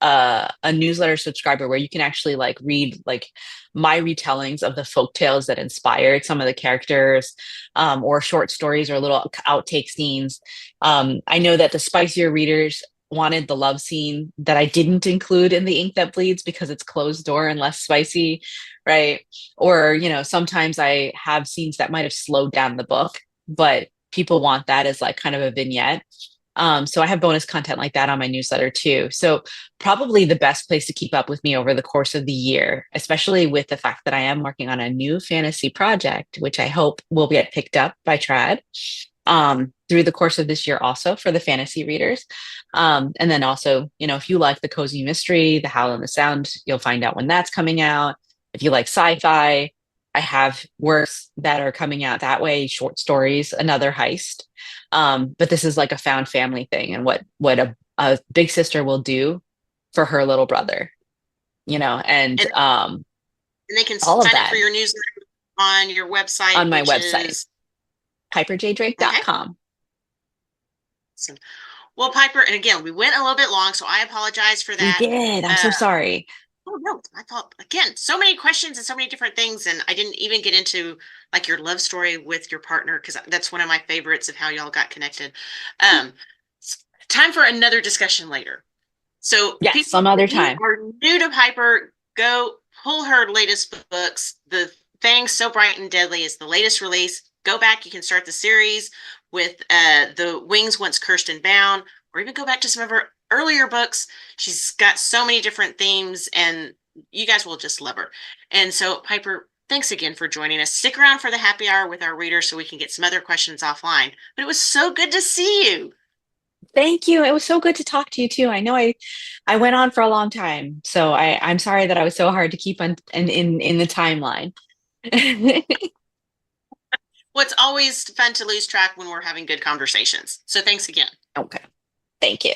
Speaker 1: a newsletter subscriber where you can actually like read like my retellings of the folk tales that inspired some of the characters, or short stories or little outtake scenes. I know that the spicier readers wanted the love scene that I didn't include in The Ink That Bleeds because it's closed door and less spicy, right? Or, sometimes I have scenes that might have slowed down the book, but people want that as like kind of a vignette. So I have bonus content like that on my newsletter too. So probably the best place to keep up with me over the course of the year, especially with the fact that I am working on a new fantasy project, which I hope will get picked up by Trad through the course of this year also for the fantasy readers. And then also, if you like the cozy mystery, the Howl and the Sound, you'll find out when that's coming out. If you like sci-fi, I have works that are coming out that way, short stories, another heist. But this is like a found family thing, and what a big sister will do for her little brother, and
Speaker 2: And, and they can
Speaker 1: all of
Speaker 2: sign up
Speaker 1: that
Speaker 2: for your newsletter on your website,
Speaker 1: on my
Speaker 2: which
Speaker 1: website,
Speaker 2: is okay.
Speaker 1: piperjdrake.com.
Speaker 2: So, well, Piper, and again, we went a little bit long, so I apologize for
Speaker 1: We
Speaker 2: that.
Speaker 1: did. I'm so
Speaker 2: Uh,
Speaker 1: sorry.
Speaker 2: oh no, I thought again, so many questions and so many different things, and I didn't even get into like your love story with your partner because that's one of my favorites of how y'all got connected. Um, Time for another discussion later. So,
Speaker 1: Yes,
Speaker 2: people,
Speaker 1: some
Speaker 2: if
Speaker 1: other
Speaker 2: you
Speaker 1: time.
Speaker 2: are new to Piper, go pull her latest books. The Fangs So Bright and Deadly is the latest release. Go back. You can start the series with The Wings Once Cursed and Bound, or even go back to some of her earlier books. She's got so many different themes, and you guys will just love her. And so, Piper, thanks again for joining us. Stick around for the happy hour with our readers so we can get some other questions offline. But it was so good to see you.
Speaker 1: Thank you. It was so good to talk to you too. I know I went on for a long time, so I'm sorry that I was so hard to keep on in the timeline.
Speaker 2: Well, it's always fun to lose track when we're having good conversations. So thanks again.
Speaker 1: Okay. Thank you.